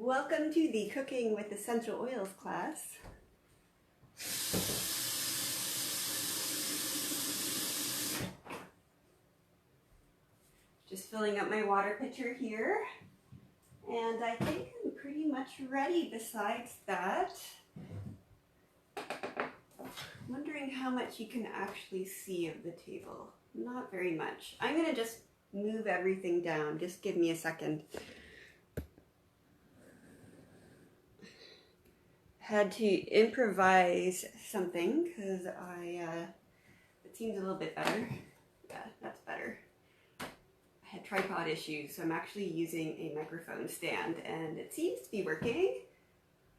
Welcome to the Cooking with Essential Oils class. Just filling up my water pitcher here, and I think I'm pretty much ready. Besides that, I'm wondering how much you can actually see of the table. Not very much. I'm gonna just move everything down. Just give me a second. Had to improvise something because it seems a little bit better. Yeah, that's better. I had tripod issues, so I'm actually using a microphone stand, and it seems to be working.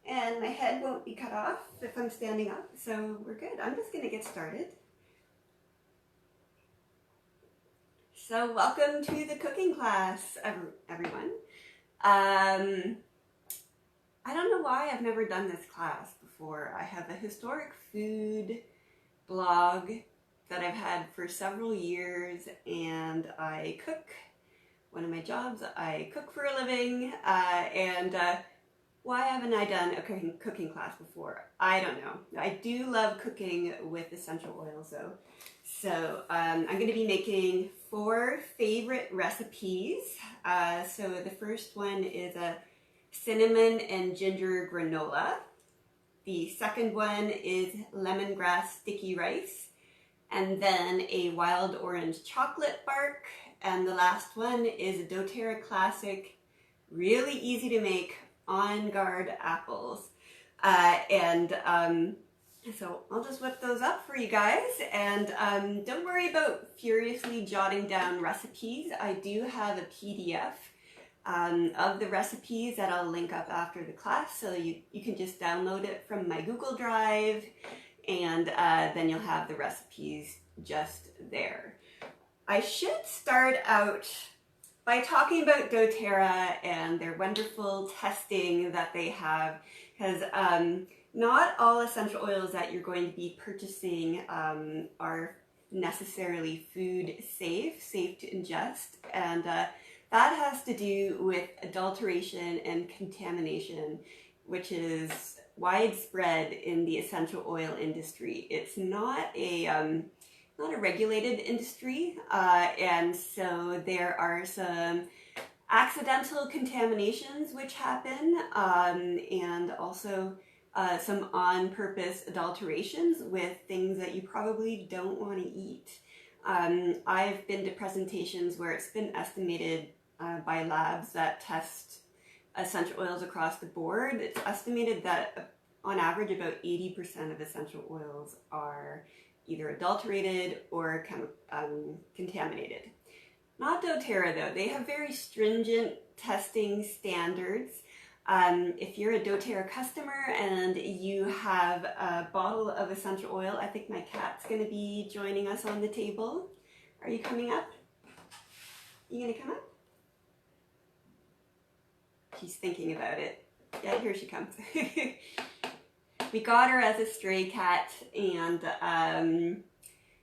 And my head won't be cut off if I'm standing up, so we're good. I'm just gonna get started. So welcome to the cooking class, everyone. I don't know why I've never done this class before. I have a historic food blog that I've had for several years, and I cook. One of my jobs, I cook for a living, why haven't I done a cooking class before? I don't know. I do love cooking with essential oils though. So I'm going to be making 4 favorite recipes. So the first one is a cinnamon and ginger granola. The second one is lemongrass sticky rice, and then a wild orange chocolate bark, and the last one is a doTERRA classic, really easy to make, on guard apples. So I'll just whip those up for you guys, and don't worry about furiously jotting down recipes. I do have a PDF of the recipes that I'll link up after the class, so you can just download it from my Google Drive, and then you'll have the recipes just there. I should start out by talking about doTERRA and their wonderful testing that they have, because not all essential oils that you're going to be purchasing are necessarily food safe to ingest, and that has to do with adulteration and contamination, which is widespread in the essential oil industry. It's not a regulated industry, and so there are some accidental contaminations which happen, and also some on-purpose adulterations with things that you probably don't want to eat. I've been to presentations where it's been estimated by labs that test essential oils across the board. It's estimated that on average about 80% of essential oils are either adulterated or contaminated. Not doTERRA though. They have very stringent testing standards. If you're a doTERRA customer and you have a bottle of essential oil, I think my cat's going to be joining us on the table. Are you coming up? You going to come up? She's thinking about it. Yeah, here she comes. We got her as a stray cat, and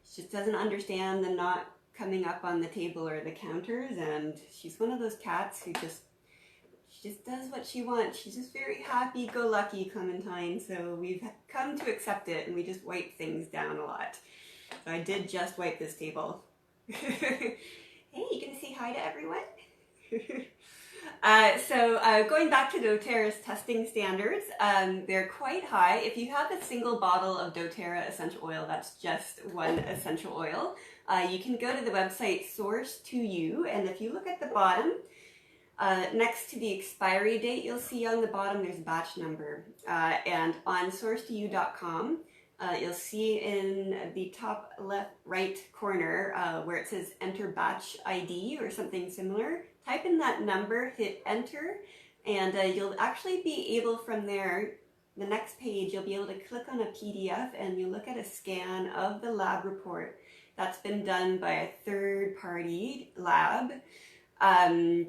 she just doesn't understand the not coming up on the table or the counters, and she's one of those cats who she just does what she wants. She's just very happy-go-lucky Clementine, so we've come to accept it, and we just wipe things down a lot. So I did just wipe this table. Hey, you gonna say hi to everyone? Going back to doTERRA's testing standards, they're quite high. If you have a single bottle of doTERRA essential oil, that's just one essential oil, you can go to the website Source to You, and if you look at the bottom, next to the expiry date, you'll see on the bottom there's a batch number, and on source2you.com, you'll see in the top left right corner where it says enter batch ID or something similar. Type in that number, hit enter, and you'll actually be able from there, the next page, you'll be able to click on a PDF and you look at a scan of the lab report that's been done by a third-party lab,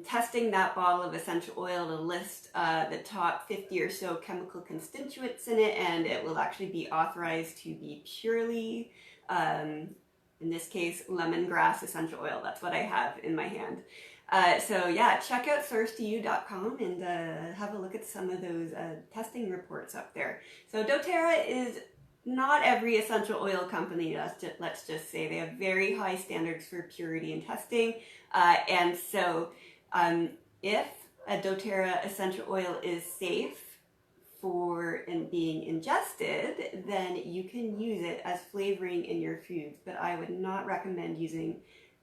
testing that bottle of essential oil to list the top 50 or so chemical constituents in it, and it will actually be authorized to be purely, in this case, lemongrass essential oil. That's what I have in my hand. So yeah, check out source2u.com and have a look at some of those testing reports up there. So doTERRA is not every essential oil company, let's just say. They have very high standards for purity and testing. And so if a doTERRA essential oil is safe for being ingested, then you can use it as flavoring in your foods. But I would not recommend using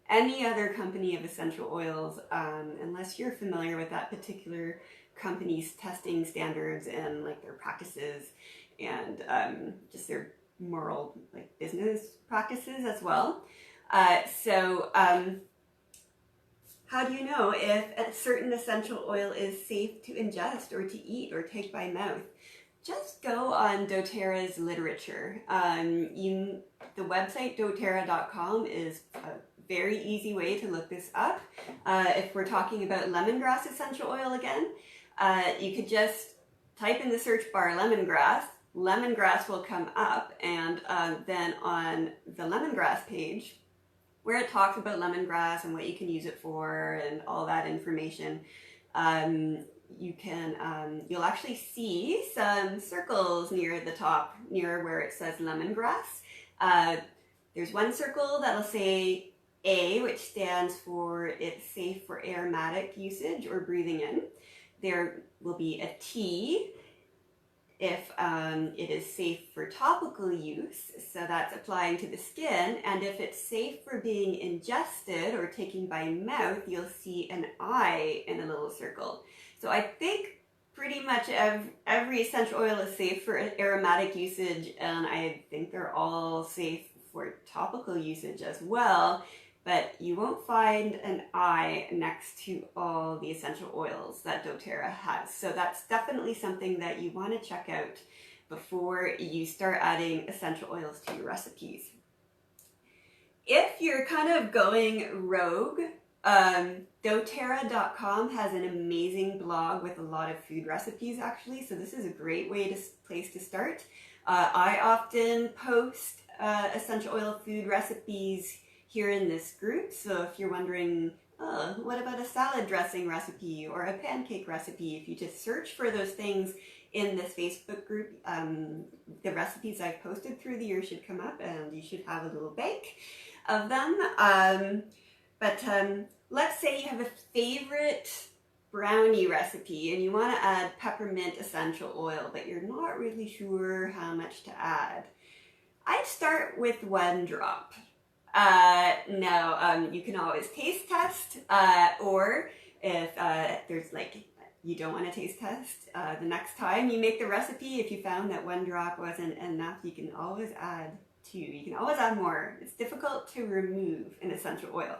any other company of essential oils unless you're familiar with that particular company's testing standards and like their practices and just their moral like business practices as well. So how do you know if a certain essential oil is safe to ingest or to eat or take by mouth? Just go on doTERRA's literature. The website doTERRA.com is a very easy way to look this up. If we're talking about lemongrass essential oil again, you could just type in the search bar lemongrass. Lemongrass will come up, and then on the lemongrass page, where it talks about lemongrass and what you can use it for and all that information, you'll actually see some circles near the top, near where it says lemongrass. There's one circle that'll say A, which stands for it's safe for aromatic usage or breathing in. There will be a T if it is safe for topical use, so that's applying to the skin, and if it's safe for being ingested or taken by mouth, you'll see an I in a little circle. So I think pretty much every essential oil is safe for aromatic usage, and I think they're all safe for topical usage as well. But you won't find an I next to all the essential oils that doTERRA has. So that's definitely something that you want to check out before you start adding essential oils to your recipes. If you're kind of going rogue, doTERRA.com has an amazing blog with a lot of food recipes actually. So this is a great place to start. I often post essential oil food recipes here in this group. So if you're wondering, oh, what about a salad dressing recipe or a pancake recipe? If you just search for those things in this Facebook group, the recipes I've posted through the year should come up and you should have a little bank of them. Let's say you have a favorite brownie recipe and you want to add peppermint essential oil, but you're not really sure how much to add. I'd start with 1 drop. You can always taste test, or if there's like, you don't want to taste test, the next time you make the recipe, if you found that 1 drop wasn't enough, you can always add 2. You can always add more. It's difficult to remove an essential oil.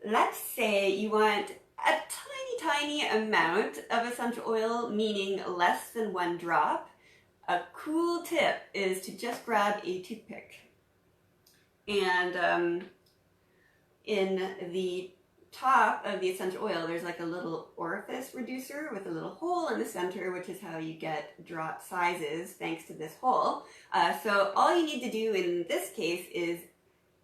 Let's say you want a tiny amount of essential oil, meaning less than 1 drop. A cool tip is to just grab a toothpick. And in the top of the essential oil, there's like a little orifice reducer with a little hole in the center, which is how you get drop sizes thanks to this hole. So all you need to do in this case is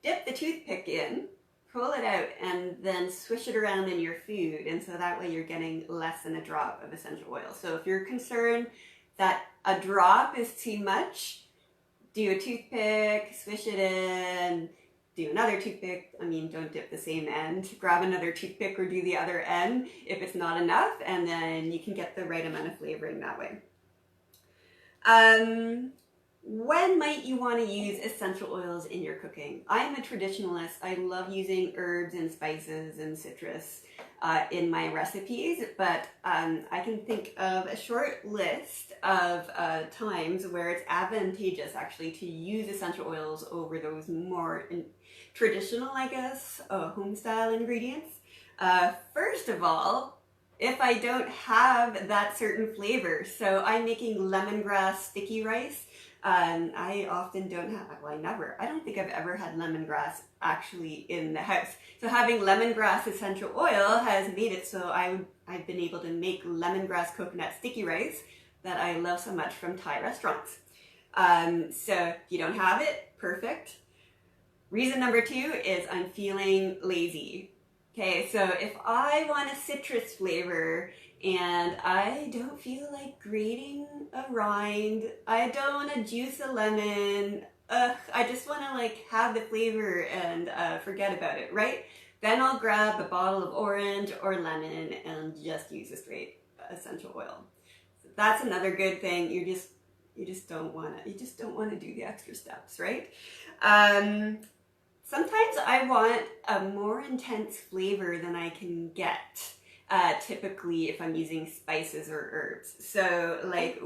dip the toothpick in, pull it out, and then swish it around in your food. And so that way you're getting less than a drop of essential oil. So if you're concerned that a drop is too much, do a toothpick, swish it in, do another toothpick. I mean, don't dip the same end. Grab another toothpick or do the other end if it's not enough, and then you can get the right amount of flavoring that way. When might you want to use essential oils in your cooking? I am a traditionalist. I love using herbs and spices and citrus in my recipes, but I can think of a short list of times where it's advantageous actually to use essential oils over those more traditional, I guess, home style ingredients. First of all, if I don't have that certain flavor, so I'm making lemongrass sticky rice. I often don't have, well, I don't think I've ever had lemongrass actually in the house. So having lemongrass essential oil has made it so I've been able to make lemongrass coconut sticky rice that I love so much from Thai restaurants. So if you don't have it, perfect. Reason number 2 is I'm feeling lazy. Okay, so if I want a citrus flavor and I don't feel like grating a rind, I don't want to juice a lemon, I just want to like have the flavor and forget about it, right? Then I'll grab a bottle of orange or lemon and just use a straight essential oil. So that's another good thing. You just don't want to do the extra steps, right? Sometimes I want a more intense flavor than I can get, typically if I'm using spices or herbs. So like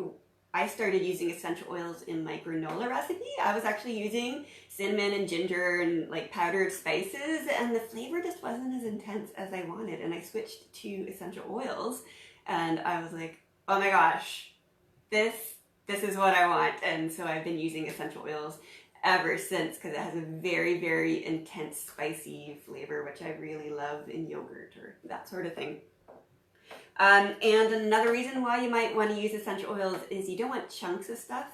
I started using essential oils in my granola recipe. I was actually using cinnamon and ginger and like powdered spices, and the flavor just wasn't as intense as I wanted. And I switched to essential oils and I was like, oh my gosh, this is what I want. And so I've been using essential oils ever since because it has a very, very intense spicy flavor, which I really love in yogurt or that sort of thing. And another reason why you might want to use essential oils is you don't want chunks of stuff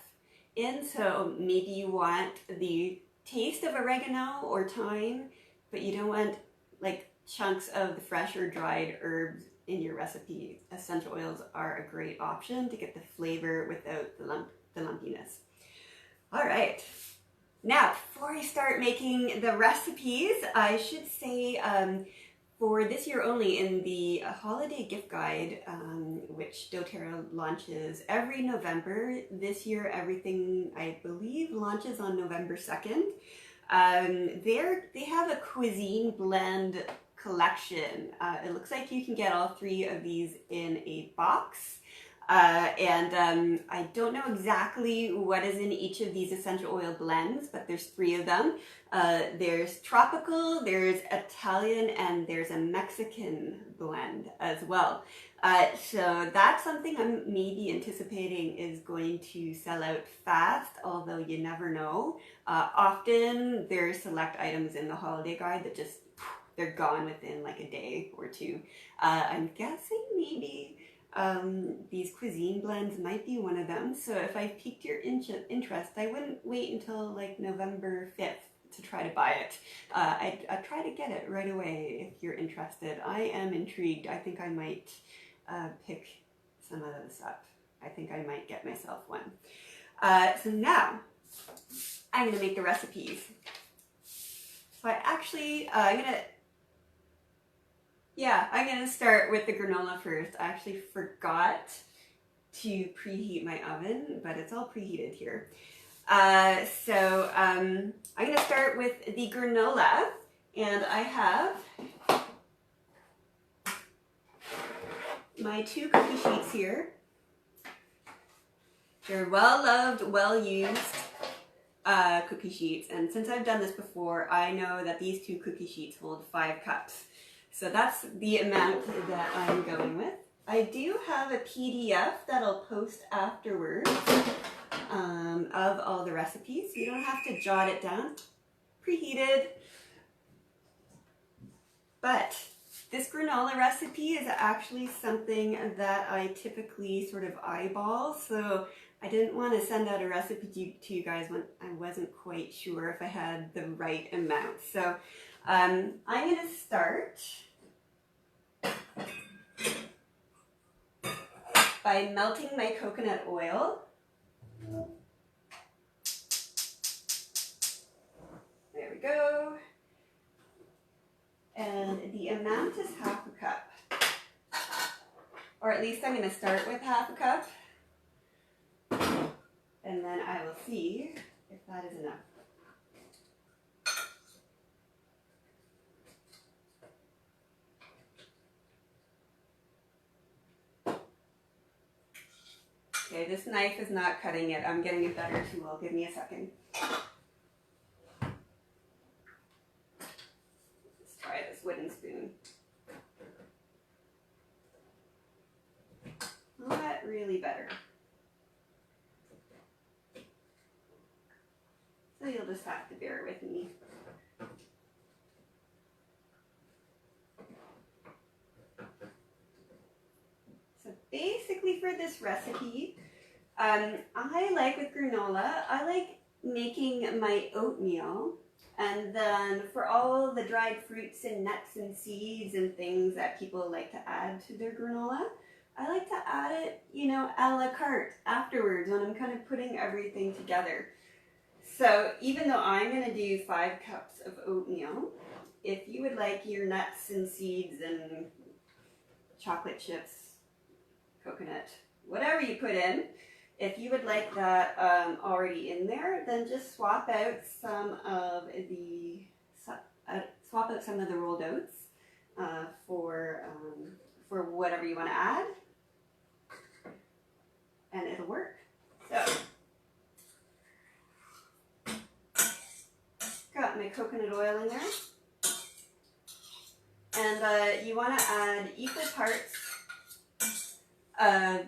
in. So maybe you want the taste of oregano or thyme, but you don't want like chunks of the fresh or dried herbs in your recipe. Essential oils are a great option to get the flavor without the lumpiness. All right. Now, before I start making the recipes, I should say for this year only in the holiday gift guide, which doTERRA launches every November. This year, everything, I believe, launches on November 2nd. They have a cuisine blend collection. It looks like you can get all three of these in a box. I don't know exactly what is in each of these essential oil blends, but there's three of them. There's tropical, there's Italian, and there's a Mexican blend as well. So that's something I'm maybe anticipating is going to sell out fast, although you never know. Often there's select items in the holiday guide that just, they're gone within like a day or two. I'm guessing maybe these cuisine blends might be one of them. So if I piqued your interest, I wouldn't wait until like November 5th to try to buy it. I'd try to get it right away if you're interested. I am intrigued. I think I might pick some of this up. I think I might get myself one. So now I'm going to make the recipes. So I'm going to start with the granola first. I actually forgot to preheat my oven, but it's all preheated here. I'm going to start with the granola, and I have my 2 cookie sheets here. They're well-loved, well-used cookie sheets, and since I've done this before, I know that these 2 cookie sheets hold 5 cups. So that's the amount that I'm going with. I do have a PDF that I'll post afterwards of all the recipes. You don't have to jot it down. Preheated. But this granola recipe is actually something that I typically sort of eyeball. So I didn't want to send out a recipe to you guys when I wasn't quite sure if I had the right amount. So I'm going to start by melting my coconut oil. There we go. And the amount is half a cup. Or at least I'm going to start with half a cup. And then I will see if that is enough. Okay, this knife is not cutting it. I'm getting a better tool. Give me a second. Let's try this wooden spoon. Not really better. So you'll just have to bear with me. So basically for this recipe, I like with granola, I like making my oatmeal And then for all the dried fruits and nuts and seeds and things that people like to add to their granola, I like to add it, you know, a la carte afterwards when I'm kind of putting everything together. So even though I'm going to do 5 cups of oatmeal, if you would like your nuts and seeds and chocolate chips, coconut, whatever you put in, if you would like that already in there, then just swap out some of the rolled oats for whatever you want to add, and it'll work. So, got my coconut oil in there, and you want to add equal parts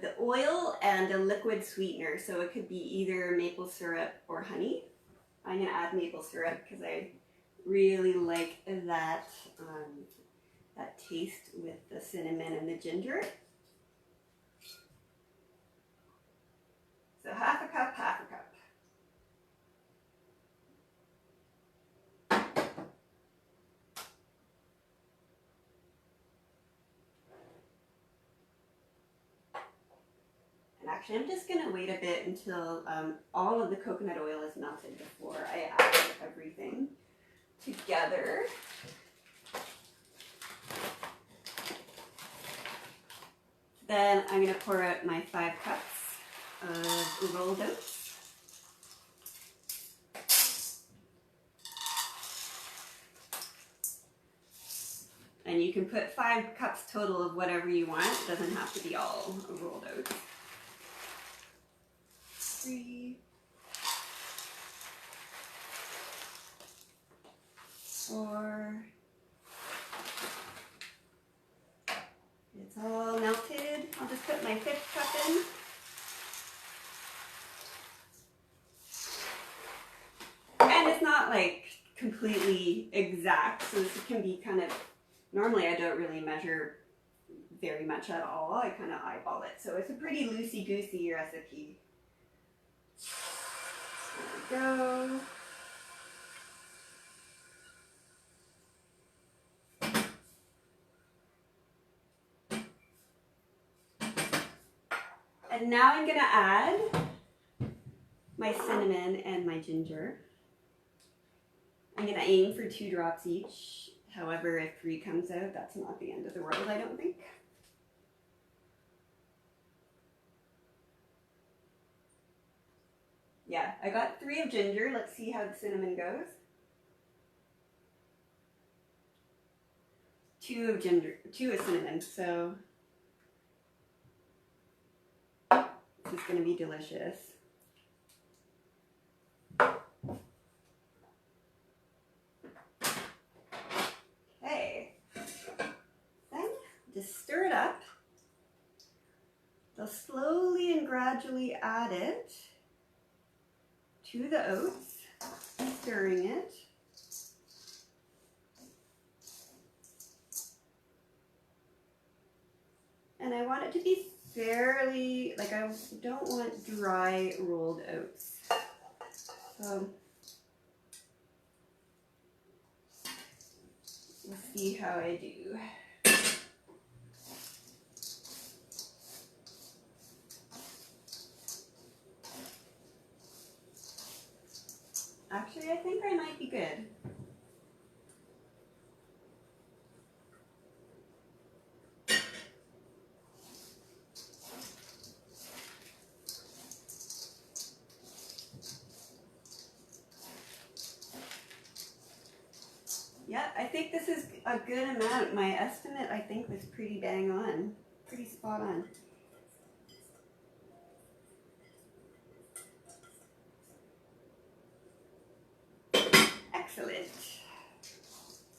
the oil and a liquid sweetener, so it could be either maple syrup or honey. I'm going to add maple syrup because I really like that, that taste with the cinnamon and the ginger. So half a cup, half a cup. And actually, I'm just going to wait a bit until all of the coconut oil is melted before I add everything together. Then I'm going to pour out my 5 cups of rolled oats. And you can put 5 cups total of whatever you want. It doesn't have to be all rolled oats. 3, 4. It's all melted. I'll just put my 5th cup in. And it's not like completely exact, so this can be kind of, normally I don't really measure very much at all. I kind of eyeball it. So it's a pretty loosey-goosey recipe. There we go. And now I'm going to add my cinnamon and my ginger. I'm going to aim for 2 drops each. However, if 3 comes out, that's not the end of the world, I don't think. Yeah, I got 3 of ginger. Let's see how the cinnamon goes. 2 of ginger, 2 of cinnamon, so this is going to be delicious. Okay, then just stir it up. They'll slowly and gradually add it to the oats, stirring it. And I want it to be fairly, like I don't want dry rolled oats. So we'll see how I do. Actually, I think I might be good. Yeah, I think this is a good amount. My estimate, I think, was pretty bang on. Pretty spot on. Excellent.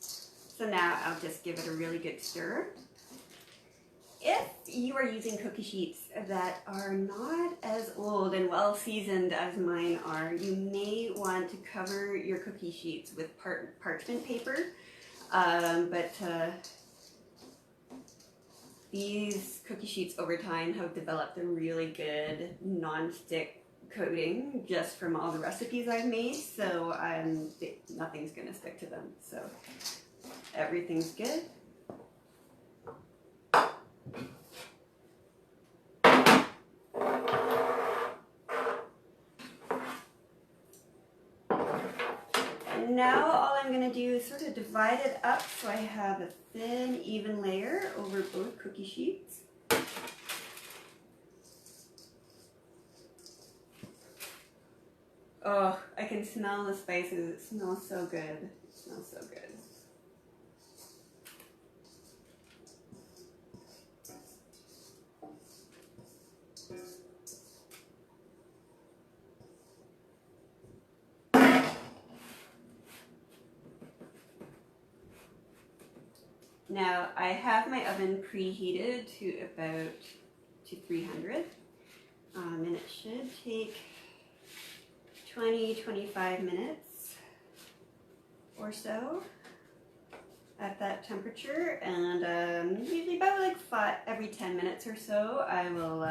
So now I'll just give it a really good stir. If you are using cookie sheets that are not as old and well seasoned as mine are, you may want to cover your cookie sheets with parchment paper. These cookie sheets over time have developed a really good non-stick coating just from all the recipes I've made, so nothing's gonna stick to them. So everything's good. And now all I'm gonna do is sort of divide it up so I have a thin, even layer over both cookie sheets. Oh, I can smell the spices. It smells so good. It smells so good. Now I have my oven preheated to about 300, and it should take 20-25 minutes or so at that temperature, and usually about like every 10 minutes or so I will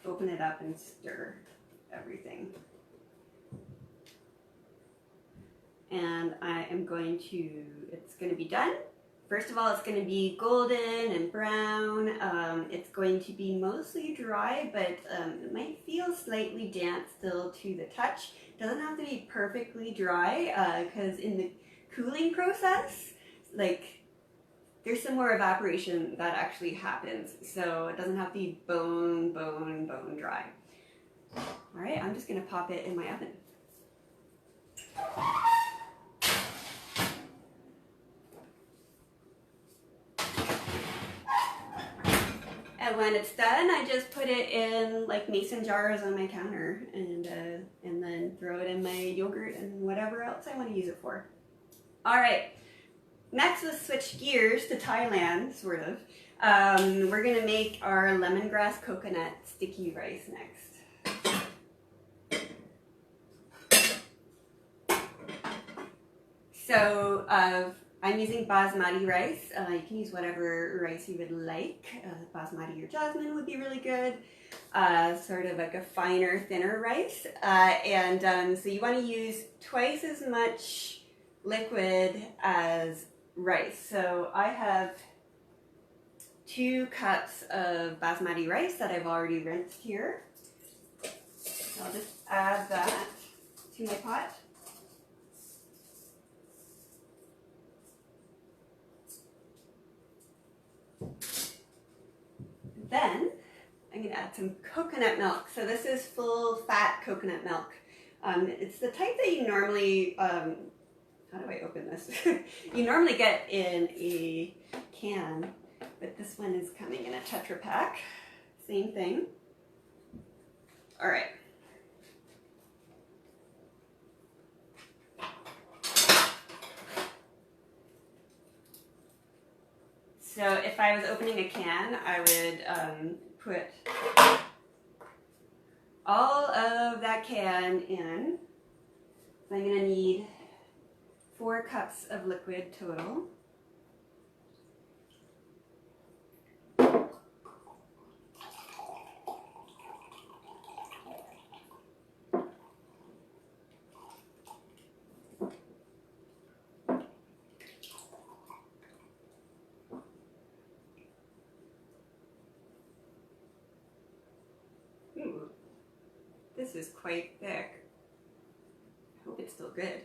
open it up and stir everything. And I am going to, it's going to be done. First of all, it's going to be golden and brown. It's going to be mostly dry, but it might feel slightly damp still to the touch. It doesn't have to be perfectly dry, because in the cooling process, like, there's some more evaporation that actually happens. So it doesn't have to be bone dry. All right, I'm just going to pop it in my oven. And when it's done, I just put it in like mason jars on my counter, and then throw it in my yogurt and whatever else I want to use it for. All right, next let's switch gears to Thailand, sort of. We're gonna make our lemongrass coconut sticky rice next. So I'm using basmati rice. You can use whatever rice you would like. Basmati or jasmine would be really good. Sort of like a finer, thinner rice. So you want to use twice as much liquid as rice. So I have 2 cups of basmati rice that I've already rinsed here. So I'll just add that to my pot. Then I'm going to add some coconut milk. So this is full fat coconut milk. It's the type that you normally, how do I open this? You normally get in a can, but this one is coming in a Tetra Pak. Same thing. All right. So if I was opening a can, I would put all of that can in. So I'm going to need 4 cups of liquid total. Ooh, this is quite thick. I hope it's still good.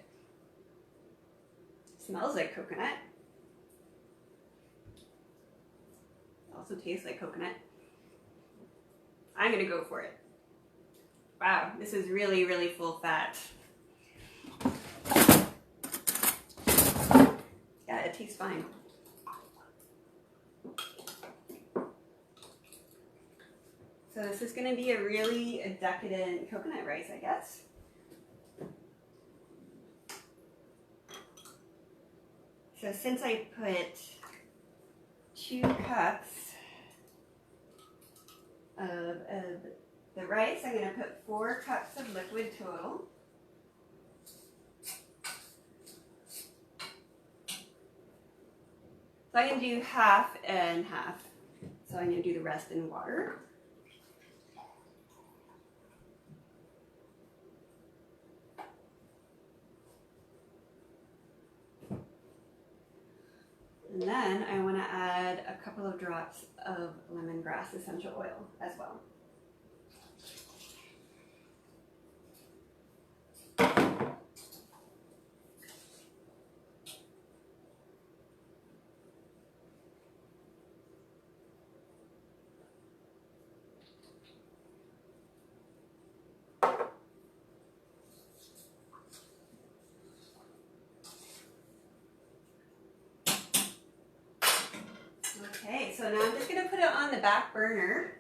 Smells like coconut. Also tastes like coconut. I'm gonna go for it. Wow, this is really, really full fat. Yeah, it tastes fine. So this is gonna be a really decadent coconut rice, I guess. So since I put 2 cups of the rice, I'm going to put 4 cups of liquid total. So I'm going to do half and half. So I'm going to do the rest in water. And then I want to add a couple of drops of lemongrass essential oil as well. Okay, so now I'm just going to put it on the back burner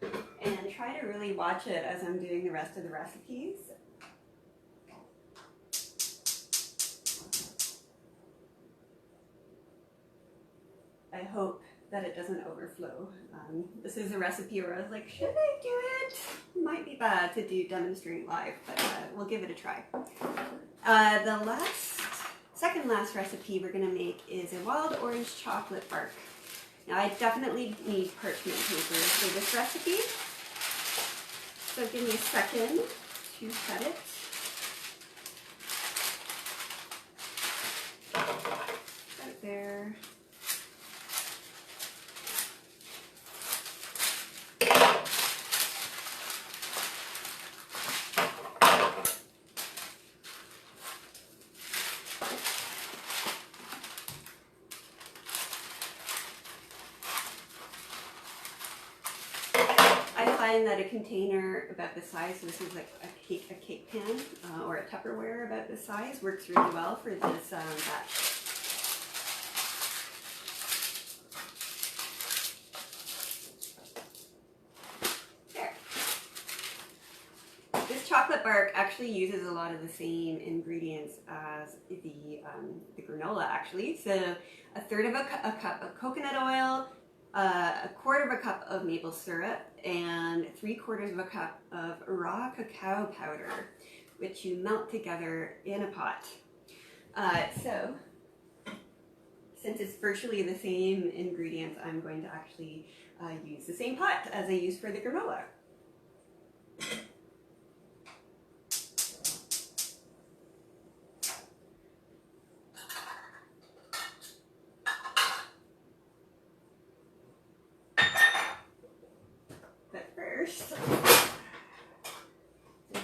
and try to really watch it as I'm doing the rest of the recipes. I hope that it doesn't overflow. This is a recipe where I was like, should I do it? Might be bad to do demonstrate live, but we'll give it a try. The second last recipe we're going to make is a wild orange chocolate bark. Now I definitely need parchment paper for this recipe, so give me a second to cut it. Right there. That a container about the size, so this is like a cake pan or a Tupperware about this size, works really well for this batch. There. This chocolate bark actually uses a lot of the same ingredients as the granola actually. So a third of a cup of coconut oil, a quarter of a cup of maple syrup, and 3/4 of a cup of raw cacao powder, which you melt together in a pot. So, since it's virtually the same ingredients, I'm going to actually use the same pot as I use for the granola.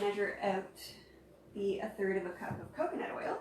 Measure out a third of a cup of coconut oil.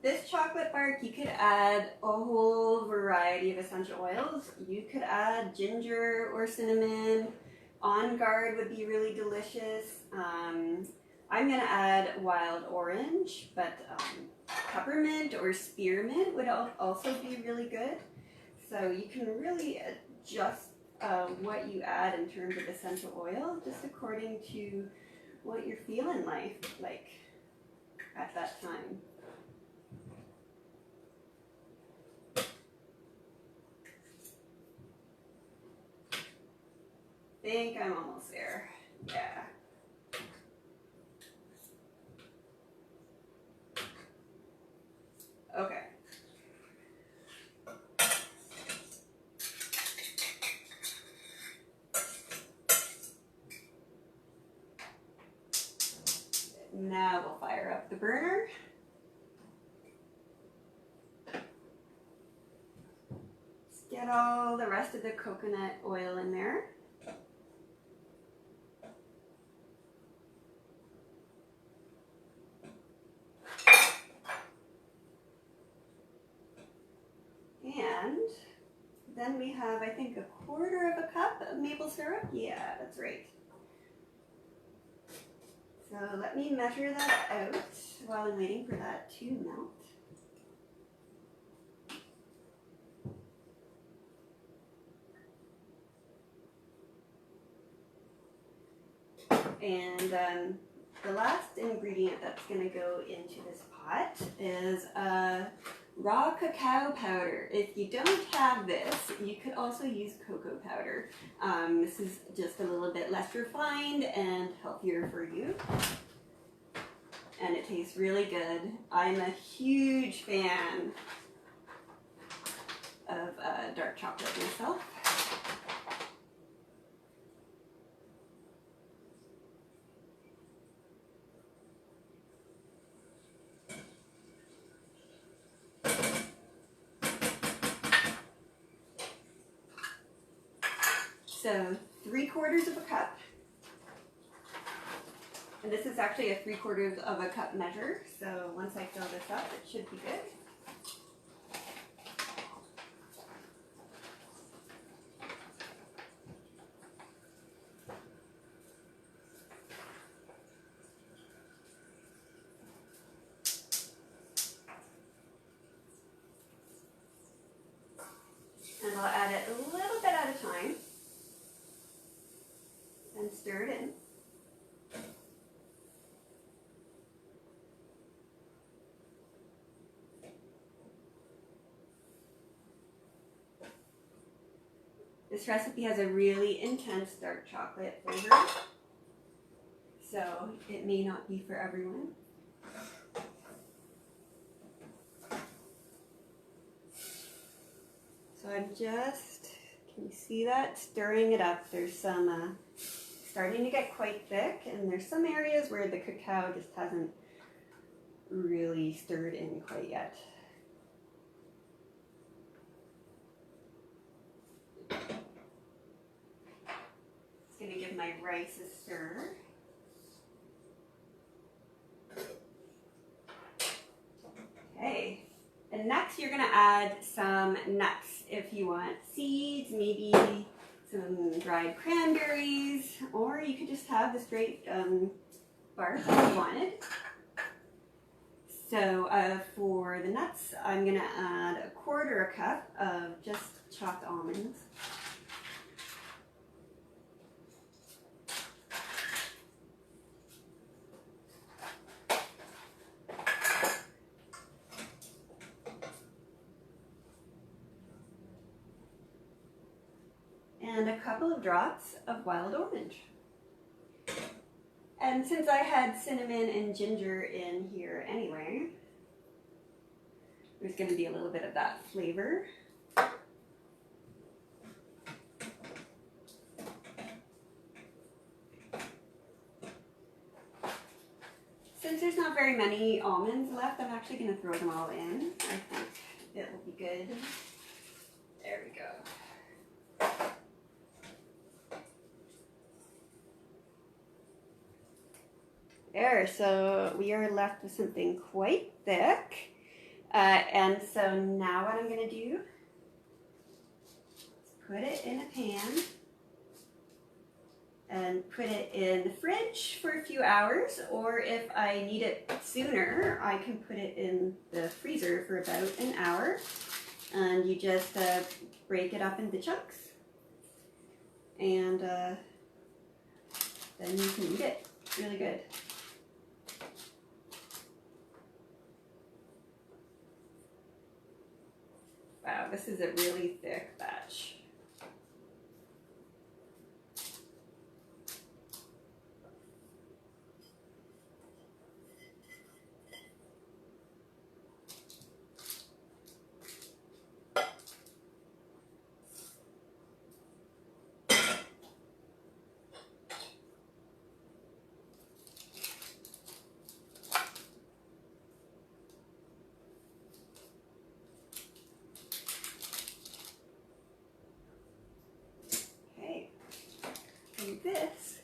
This chocolate bark, you could add a whole variety of essential oils. You could add ginger or cinnamon. On Guard would be really delicious. I'm going to add wild orange, but peppermint or spearmint would also be really good. So you can really adjust what you add in terms of essential oil just according to what you're feeling like at that time. I think I'm almost there. Yeah. Okay. Now we'll fire up the burner. Just get all the rest of the coconut oil in there. And then we have, I think, 1/4 of a cup of maple syrup. Yeah, that's right. So let me measure that out while I'm waiting for that to melt. And the last ingredient that's going to go into this pot is raw cacao powder. If you don't have this, you could also use cocoa powder. This is just a little bit less refined and healthier for you. And it tastes really good. I'm a huge fan of dark chocolate myself. So 3/4 of a cup. And this is actually a 3/4 of a cup measure. So once I fill this up, it should be good. And I'll add it a little bit at a time and stir it in. This recipe has a really intense dark chocolate flavor, so it may not be for everyone. So I'm just, can you see that? Stirring it up. There's some starting to get quite thick, and there's some areas where the cacao just hasn't really stirred in quite yet. Just gonna give my rice a stir. Okay. And next you're gonna add some nuts if you want seeds, maybe some dried cranberries, or you could just have the straight bark if you wanted. So for the nuts, I'm gonna add 1/4 cup of just chopped almonds. And a couple of drops of wild orange. And since I had cinnamon and ginger in here anyway, there's going to be a little bit of that flavor. Since there's not very many almonds left, I'm actually going to throw them all in. I think it will be good. There we go. There, so we are left with something quite thick. And so now what I'm going to do is put it in a pan and put it in the fridge for a few hours, or if I need it sooner, I can put it in the freezer for about an hour. And you just break it up into chunks, and then you can eat it. It's really good. Wow, this is a really thick batch. And this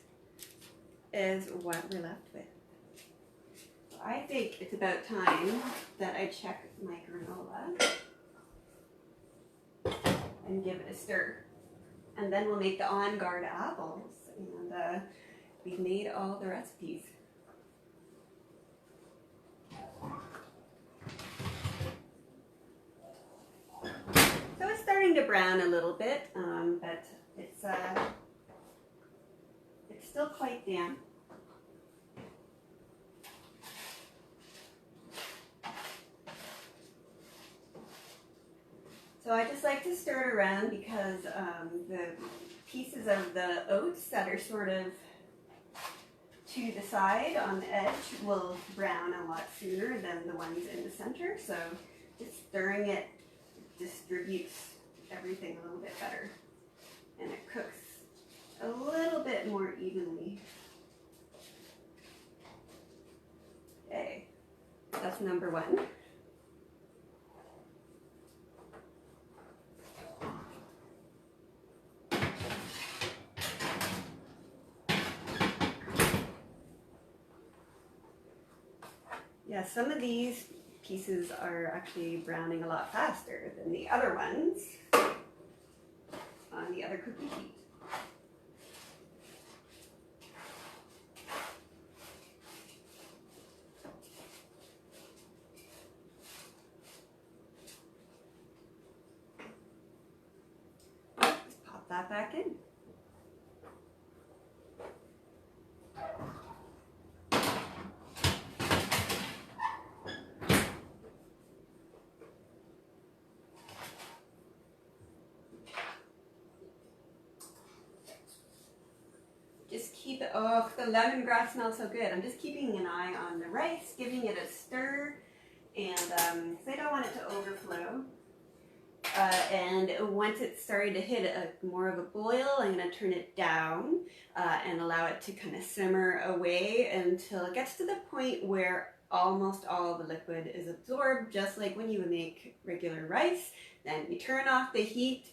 is what we're left with. So I think it's about time that I check my granola and give it a stir. And then we'll make the on guard apples, and we've made all the recipes. So it's starting to brown a little bit, but it's still quite damp. So I just like to stir it around because the pieces of the oats that are sort of to the side on the edge will brown a lot sooner than the ones in the center. So just stirring it distributes everything a little bit better, and it cooks a little bit more evenly. Okay, that's number one. Yeah, some of these pieces are actually browning a lot faster than the other ones on the other cookie sheet. Just pop that back in. Just keep it, oh, the lemongrass smells so good. I'm just keeping an eye on the rice, giving it a stir, and I don't want it to overflow. And once it's starting to hit more of a boil, I'm going to turn it down and allow it to kind of simmer away until it gets to the point where almost all the liquid is absorbed, just like when you make regular rice. Then you turn off the heat,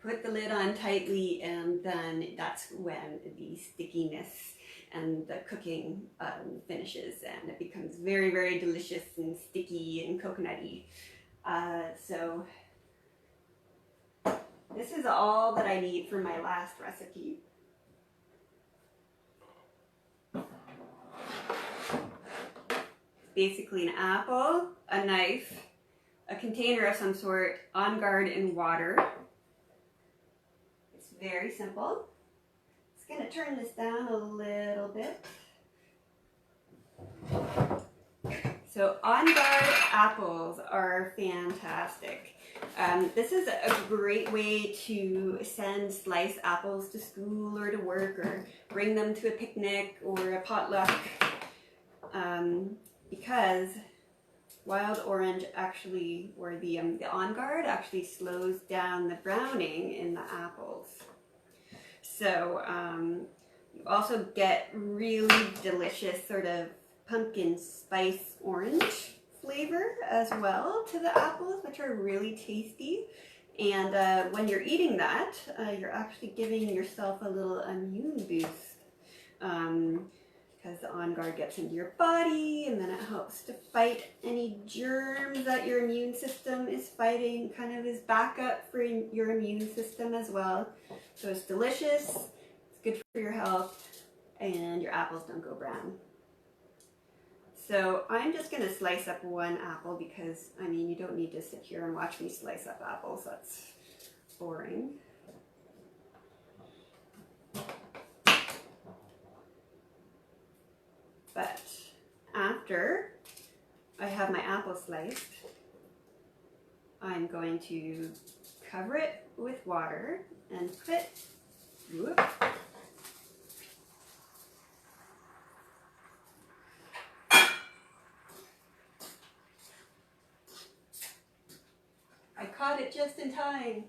put the lid on tightly, and then that's when the stickiness and the cooking finishes, and it becomes very, very delicious and sticky and coconutty. So this is all that I need for my last recipe. Basically an apple, a knife, a container of some sort, on guard in water. It's very simple. Just going to turn this down a little bit. So on guard apples are fantastic. This is a great way to send sliced apples to school or to work, or bring them to a picnic or a potluck, because wild orange actually, or the on guard actually slows down the browning in the apples. So you also get really delicious sort of pumpkin spice orange flavor as well to the apples, which are really tasty. And when you're eating that, you're actually giving yourself a little immune boost, because the On Guard gets into your body, and then it helps to fight any germs that your immune system is fighting, kind of as backup for your immune system as well. So it's delicious, it's good for your health, and your apples don't go brown. So I'm just going to slice up one apple because, I mean, you don't need to sit here and watch me slice up apples. That's boring. But after I have my apple sliced, I'm going to cover it with water and put, whoop, I caught it just in time.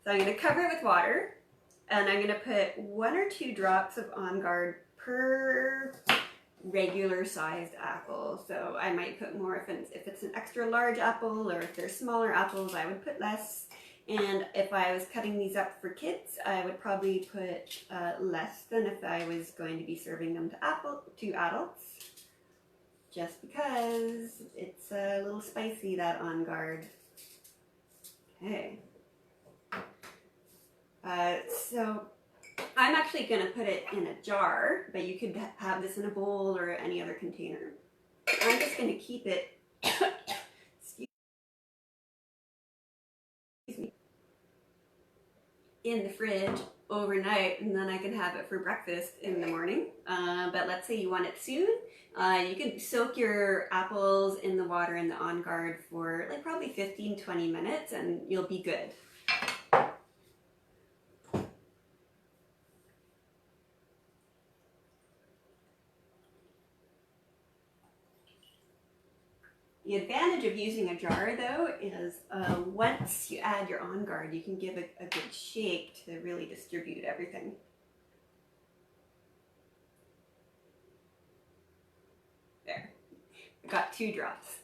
So I'm going to cover it with water, and I'm going to put 1 or 2 drops of On Guard per regular sized apple. So I might put more if it's an extra large apple, or if they're smaller apples, I would put less. And if I was cutting these up for kids, I would probably put less than if I was going to be serving them to adults. Just because it's a little spicy, that On Guard. Okay. So I'm actually going to put it in a jar, but you could have this in a bowl or any other container. I'm just going to keep it in the fridge overnight and then I can have it for breakfast in the morning. But let's say you want it soon. You can soak your apples in the water in the On Guard for like probably 15-20 minutes and you'll be good. The advantage of using a jar though is once you add your On Guard, you can give a good shake to really distribute everything. There, I got 2 drops.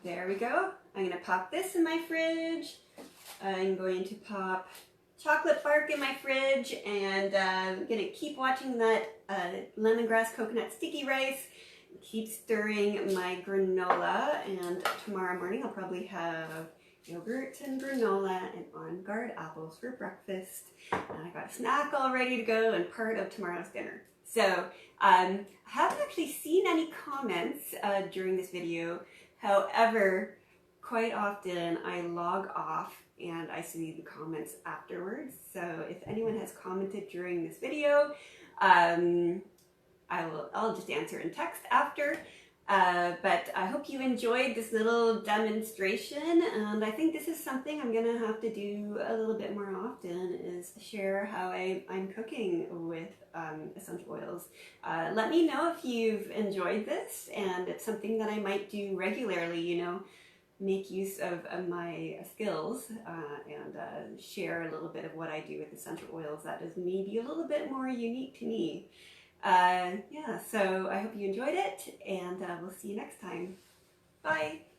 There we go. I'm going to pop this in my fridge. I'm going to pop chocolate bark in my fridge, and I'm going to keep watching that lemongrass coconut sticky rice. Keep stirring my granola, and tomorrow morning I'll probably have yogurt and granola and On Guard apples for breakfast. And I got a snack all ready to go and part of tomorrow's dinner. So I haven't actually seen any comments during this video. However, quite often I log off and I see the comments afterwards. So if anyone has commented during this video, I'll just answer in text after. But I hope you enjoyed this little demonstration, and I think this is something I'm gonna have to do a little bit more often, is share how I'm cooking with essential oils. Let me know if you've enjoyed this, and it's something that I might do regularly, you know, make use of my skills and share a little bit of what I do with essential oils that is maybe a little bit more unique to me. Yeah, so I hope you enjoyed it, and we'll see you next time. Bye!